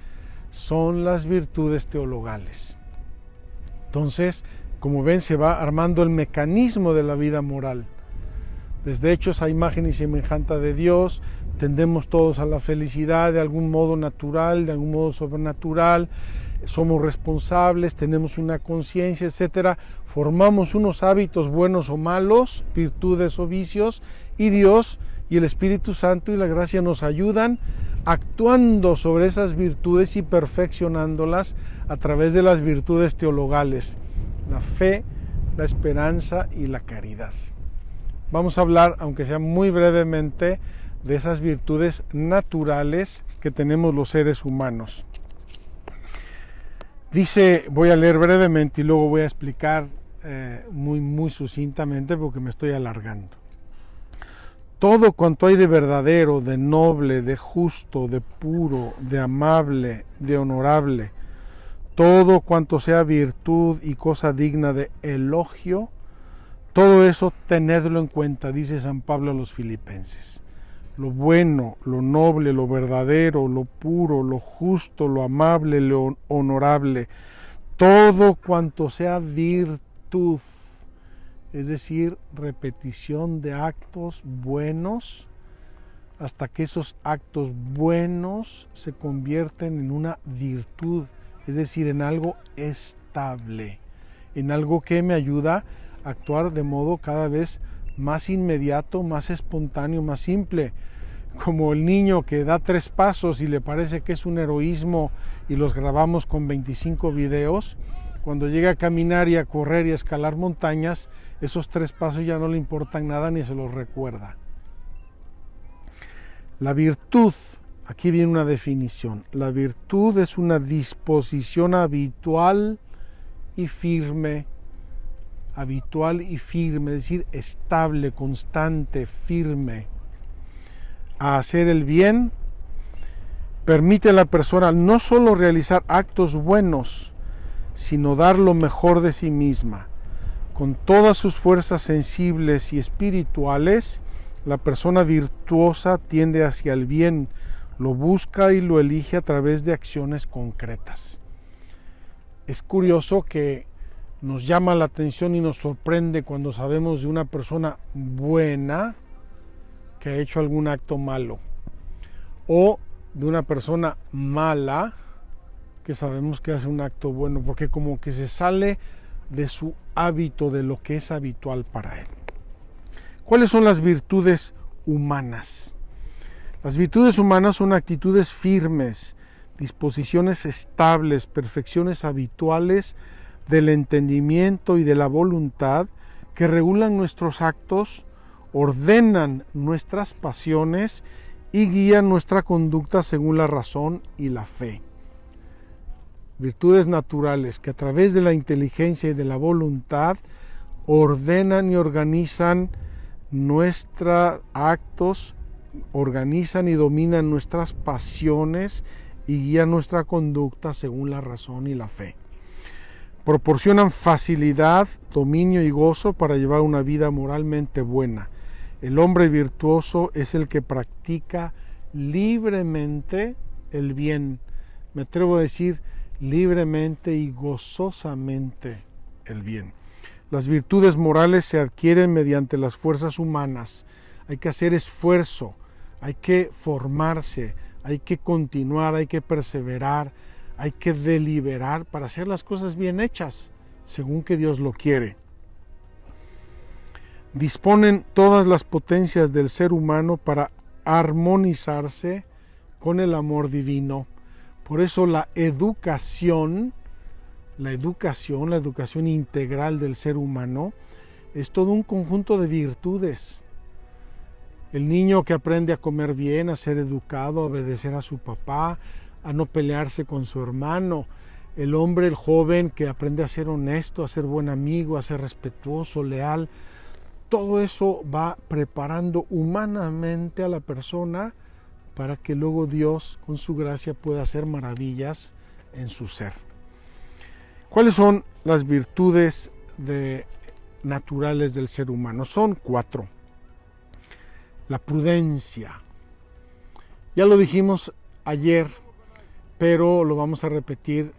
son las virtudes teologales. Entonces, como ven, se va armando el mecanismo de la vida moral. Desde hechos a imagen y semejanza de Dios, tendemos todos a la felicidad de algún modo natural, de algún modo sobrenatural, somos responsables, tenemos una conciencia, etcétera. Formamos unos hábitos buenos o malos, virtudes o vicios, y Dios y el Espíritu Santo y la gracia nos ayudan actuando sobre esas virtudes y perfeccionándolas a través de las virtudes teologales, la fe, la esperanza y la caridad. Vamos a hablar, aunque sea muy brevemente, de esas virtudes naturales que tenemos los seres humanos. Dice, voy a leer brevemente y luego voy a explicar muy sucintamente porque me estoy alargando. Todo cuanto hay de verdadero, de noble, de justo, de puro, de amable, de honorable, todo cuanto sea virtud y cosa digna de elogio, todo eso tenedlo en cuenta, dice San Pablo a los Filipenses. Lo bueno, lo noble, lo verdadero, lo puro, lo justo, lo amable, lo honorable, todo cuanto sea virtud, es decir, repetición de actos buenos, hasta que esos actos buenos se convierten en una virtud, es decir, en algo estable, en algo que me ayuda a actuar de modo cada vez más inmediato, más espontáneo, más simple, como el niño que da 3 pasos y le parece que es un heroísmo y los grabamos con 25 videos. Cuando llega a caminar y a correr y a escalar montañas, esos 3 pasos ya no le importan nada ni se los recuerda. La virtud, aquí viene una definición, la virtud es una disposición habitual y firme. Habitual y firme, es decir, estable, constante, firme. A hacer el bien permite a la persona no solo realizar actos buenos, sino dar lo mejor de sí misma. Con todas sus fuerzas sensibles y espirituales, la persona virtuosa tiende hacia el bien, lo busca y lo elige a través de acciones concretas. Es curioso que nos llama la atención y nos sorprende cuando sabemos de una persona buena que ha hecho algún acto malo, o de una persona mala que sabemos que hace un acto bueno, porque como que se sale de su hábito, de lo que es habitual para él. ¿Cuáles son las virtudes humanas? Las virtudes humanas son actitudes firmes, disposiciones estables, perfecciones habituales del entendimiento y de la voluntad que regulan nuestros actos, ordenan nuestras pasiones y guían nuestra conducta según la razón y la fe. Virtudes naturales que a través de la inteligencia y de la voluntad ordenan y organizan nuestros actos, organizan y dominan nuestras pasiones y guían nuestra conducta según la razón y la fe. Proporcionan facilidad, dominio y gozo para llevar una vida moralmente buena. El hombre virtuoso es el que practica libremente el bien. Me atrevo a decir libremente y gozosamente el bien. Las virtudes morales se adquieren mediante las fuerzas humanas. Hay que hacer esfuerzo, hay que formarse, hay que continuar, hay que perseverar, hay que deliberar para hacer las cosas bien hechas, según que Dios lo quiere. Disponen todas las potencias del ser humano para armonizarse con el amor divino. Por eso la educación integral del ser humano es todo un conjunto de virtudes. El niño que aprende a comer bien, a ser educado, a obedecer a su papá, a no pelearse con su hermano. El hombre, el joven que aprende a ser honesto, a ser buen amigo, a ser respetuoso, leal. Todo eso va preparando humanamente a la persona para que luego Dios, con su gracia, pueda hacer maravillas en su ser. ¿Cuáles son las virtudes naturales del ser humano? Son 4. La prudencia. Ya lo dijimos ayer, pero lo vamos a repetir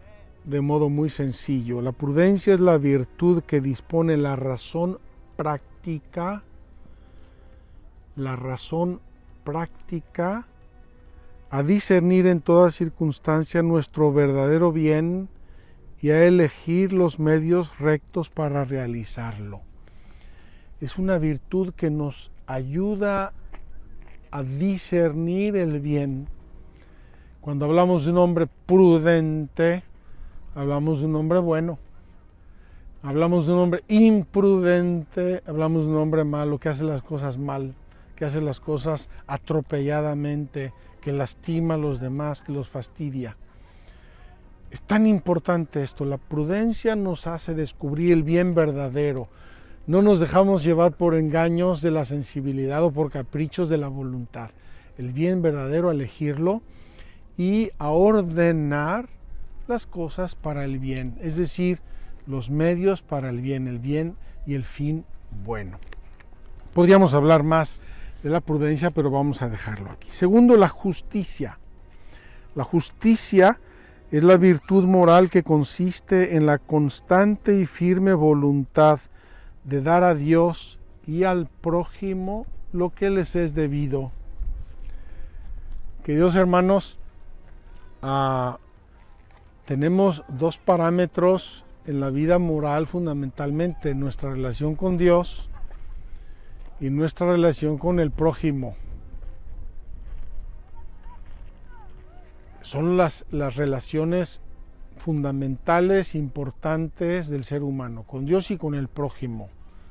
de modo muy sencillo. La prudencia es la virtud que dispone la razón práctica a discernir en toda circunstancia nuestro verdadero bien y a elegir los medios rectos para realizarlo. Es una virtud que nos ayuda a discernir el bien. Cuando hablamos de un hombre prudente, hablamos de un hombre bueno. Hablamos de un hombre imprudente, hablamos de un hombre malo, que hace las cosas mal, que hace las cosas atropelladamente, que lastima a los demás, que los fastidia. Es tan importante esto. La prudencia nos hace descubrir el bien verdadero. No nos dejamos llevar por engaños de la sensibilidad o por caprichos de la voluntad. El bien verdadero, a elegirlo y a ordenar las cosas para el bien, es decir, los medios para el bien y el fin bueno. Podríamos hablar más de la prudencia, pero vamos a dejarlo aquí. Segundo, la justicia. La justicia es la virtud moral que consiste en la constante y firme voluntad de dar a Dios y al prójimo lo que les es debido. Queridos hermanos, tenemos 2 parámetros en la vida moral fundamentalmente: nuestra relación con Dios y nuestra relación con el prójimo. Son las relaciones fundamentales, importantes del ser humano, con Dios y con el prójimo.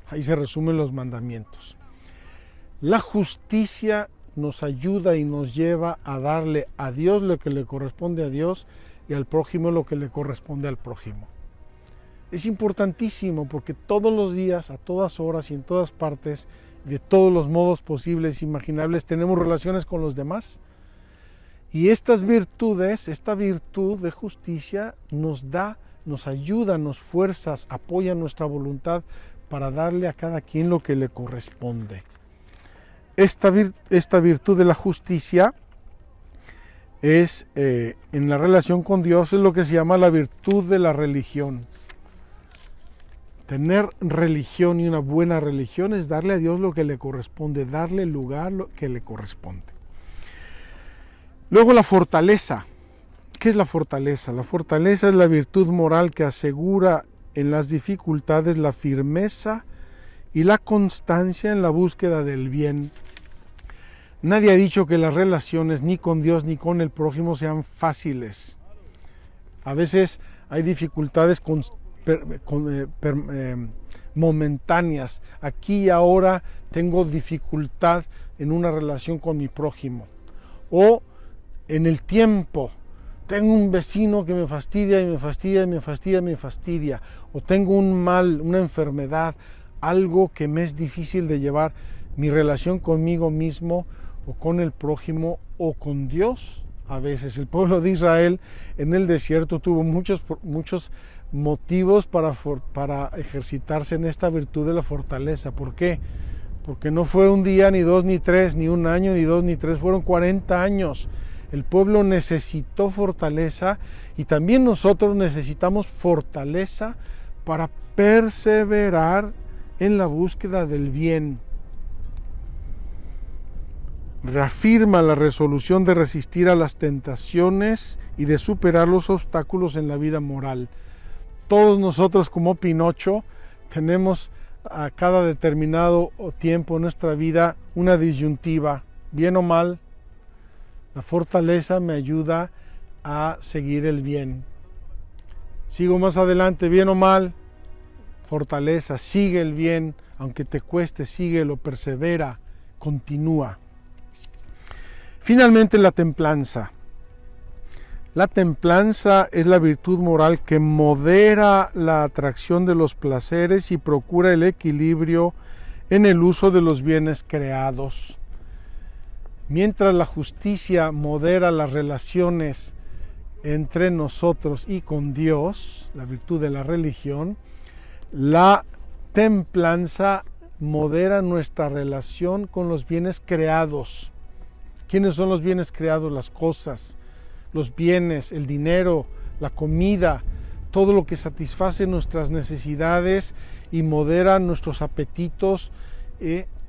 Ahí se resumen los mandamientos. La justicia nos ayuda y nos lleva a darle a Dios lo que le corresponde a Dios y al prójimo lo que le corresponde al prójimo. Es importantísimo porque todos los días, a todas horas y en todas partes, de todos los modos posibles e imaginables, tenemos relaciones con los demás. Y estas virtudes, esta virtud de justicia nos da, nos ayuda, nos fuerza, apoya nuestra voluntad para darle a cada quien lo que le corresponde. Esta virtud de la justicia es, en la relación con Dios, es lo que se llama la virtud de la religión. Tener religión y una buena religión es darle a Dios lo que le corresponde, darle el lugar que le corresponde. Luego la fortaleza. ¿Qué es la fortaleza? La fortaleza es la virtud moral que asegura en las dificultades la firmeza y la constancia en la búsqueda del bien. Nadie ha dicho que las relaciones ni con Dios ni con el prójimo sean fáciles. A veces hay dificultades momentáneas. Aquí y ahora tengo dificultad en una relación con mi prójimo. O en el tiempo, tengo un vecino que me fastidia y me fastidia y me fastidia y me fastidia. O tengo un mal, una enfermedad, algo que me es difícil de llevar. Mi relación conmigo mismo o con el prójimo o con Dios. A veces el pueblo de Israel en el desierto tuvo muchos motivos para ejercitarse en esta virtud de la fortaleza. ¿Por qué? Porque no fue un día, ni dos, ni tres, ni un año, ni dos, ni tres, fueron 40 años. El pueblo necesitó fortaleza y también nosotros necesitamos fortaleza para perseverar en la búsqueda del bien. Reafirma la resolución de resistir a las tentaciones y de superar los obstáculos en la vida moral. Todos nosotros, como Pinocho, tenemos a cada determinado tiempo en nuestra vida una disyuntiva, bien o mal. La fortaleza me ayuda a seguir el bien. Sigo más adelante, bien o mal. Fortaleza, sigue el bien, aunque te cueste, síguelo, persevera, continúa. Finalmente, la templanza. La templanza es la virtud moral que modera la atracción de los placeres y procura el equilibrio en el uso de los bienes creados. Mientras la justicia modera las relaciones entre nosotros y con Dios, la virtud de la religión, la templanza modera nuestra relación con los bienes creados. ¿Quiénes son los bienes creados? Las cosas, los bienes, el dinero, la comida, todo lo que satisface nuestras necesidades y modera nuestros apetitos.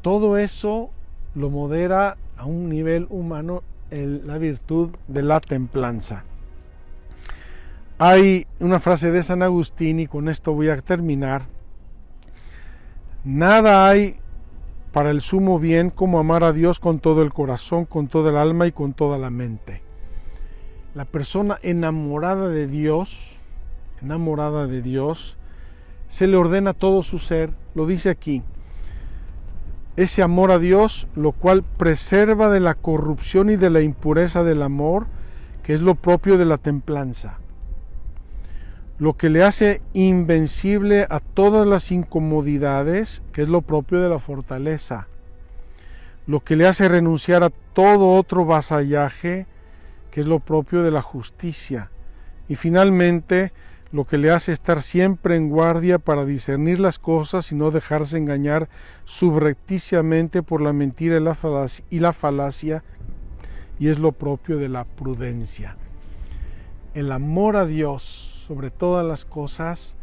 Todo eso lo modera a un nivel humano la virtud de la templanza. Hay una frase de San Agustín, y con esto voy a terminar. Nada hay para el sumo bien como amar a Dios con todo el corazón, con toda el alma y con toda la mente. La persona enamorada de Dios, se le ordena todo su ser, lo dice aquí. Ese amor a Dios, lo cual preserva de la corrupción y de la impureza del amor, que es lo propio de la templanza. Lo que le hace invencible a todas las incomodidades, que es lo propio de la fortaleza. Lo que le hace renunciar a todo otro vasallaje, que es lo propio de la justicia. Y finalmente, lo que le hace estar siempre en guardia para discernir las cosas y no dejarse engañar subrepticiamente por la mentira y la falacia, y es lo propio de la prudencia. El amor a Dios sobre todas las cosas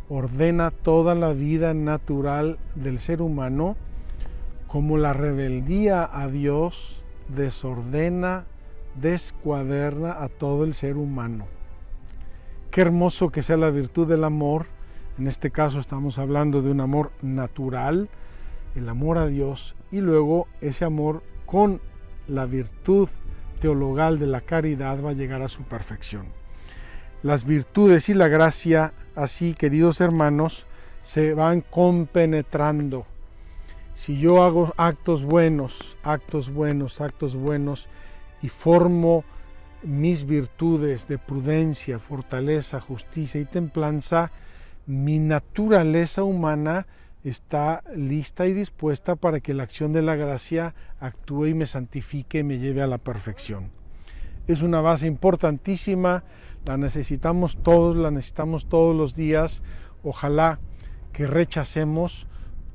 ordena toda la vida natural del ser humano, como la rebeldía a Dios desordena, descuaderna a todo el ser humano. Qué hermoso que sea la virtud del amor. En este caso estamos hablando de un amor natural, el amor a Dios, y luego ese amor con la virtud teologal de la caridad va a llegar a su perfección. Las virtudes y la gracia, así, queridos hermanos, se van compenetrando. Si yo hago actos buenos, y formo mis virtudes de prudencia, fortaleza, justicia y templanza, mi naturaleza humana está lista y dispuesta para que la acción de la gracia actúe y me santifique y me lleve a la perfección. Es una base importantísima, la necesitamos todos los días. Ojalá que rechacemos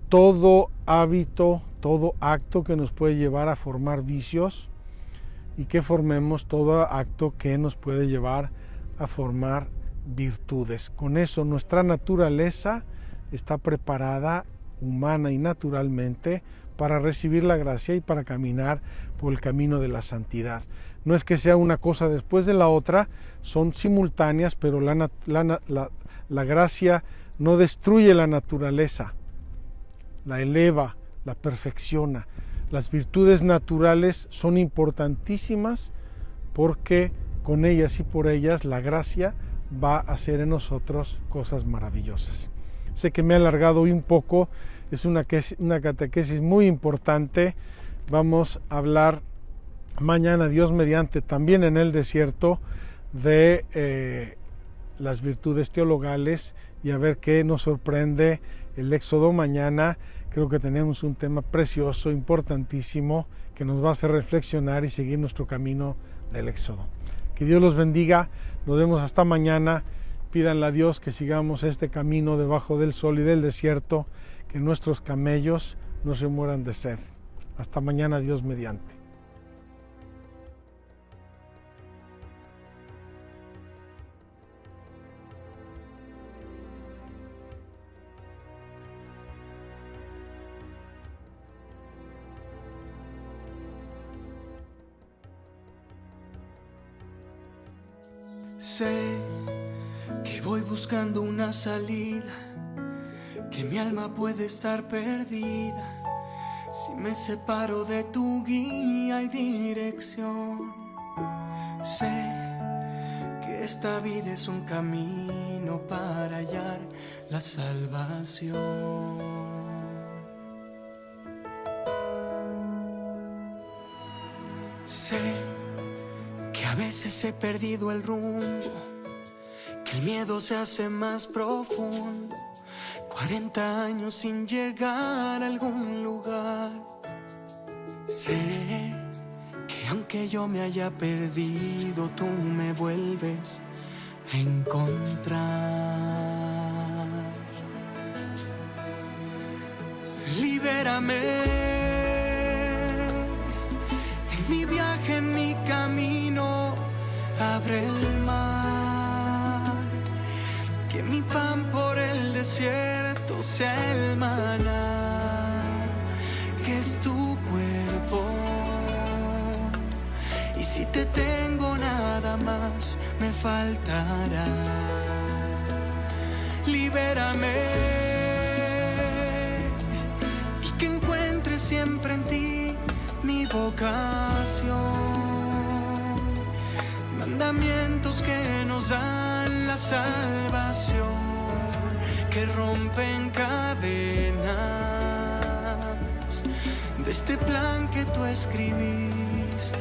todo hábito, todo acto que nos puede llevar a formar vicios y que formemos todo acto que nos puede llevar a formar virtudes. Con eso nuestra naturaleza está preparada humana y naturalmente para recibir la gracia y para caminar por el camino de la santidad. No es que sea una cosa después de la otra, son simultáneas, pero la gracia no destruye la naturaleza, la eleva, la perfecciona. Las virtudes naturales son importantísimas porque con ellas y por ellas la gracia va a hacer en nosotros cosas maravillosas. Sé que me he alargado hoy un poco, es una catequesis muy importante. Vamos a hablar mañana, Dios mediante, también en el desierto, de las virtudes teologales y a ver qué nos sorprende el Éxodo mañana. Creo que tenemos un tema precioso, importantísimo, que nos va a hacer reflexionar y seguir nuestro camino del Éxodo. Que Dios los bendiga, nos vemos hasta mañana. Pídanle a Dios que sigamos este camino debajo del sol y del desierto, que nuestros camellos no se mueran de sed. Hasta mañana, Dios mediante. Sé que voy buscando una salida, que mi alma puede estar perdida si me separo de tu guía y dirección. Sé que esta vida es un camino para hallar la salvación. Sé que a veces he perdido el rumbo, que el miedo se hace más profundo, 40 años sin llegar a algún lugar. Sé que aunque yo me haya perdido, tú me vuelves a encontrar. Libérame en mi viaje, en mi camino, abre el mar, que mi pan por el desierto sea el maná, que es tu cuerpo. Y si te tengo nada más, me faltará. Libérame y que encuentre siempre en ti mi vocación. Mandamientos que nos dan la salvación, que rompen cadenas de este plan que tú escribiste,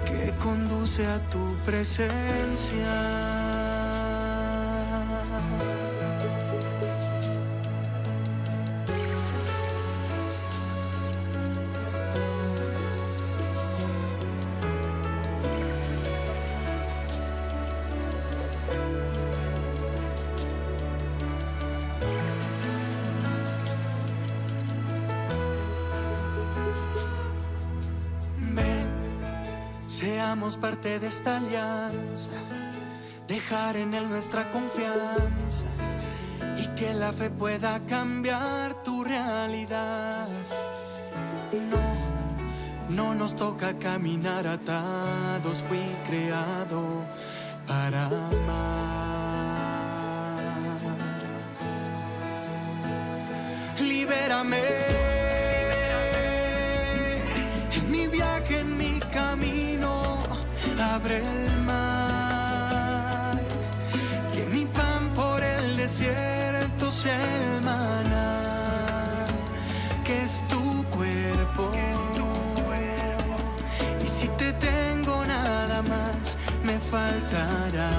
que conduce a tu presencia. Seamos parte de esta alianza, dejar en Él nuestra confianza y que la fe pueda cambiar tu realidad. No nos toca caminar atados, fui creado para amar. Libérame en mi viaje, en mi camino, abre el mar, que mi pan por el desierto sea el maná, que es tu cuerpo. Y si te tengo nada más, me faltará.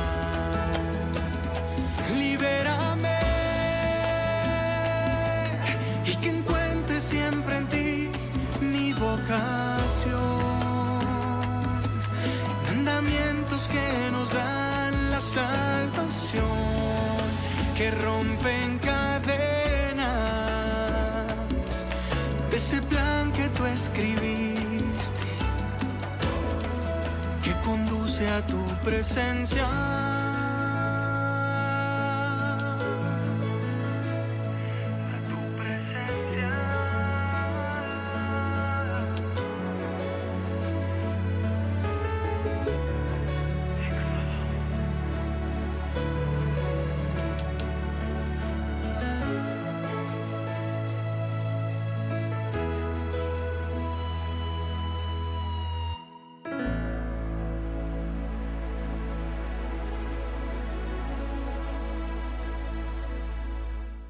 rompen cadenas de ese plan que tú escribiste, que conduce a tu presencia.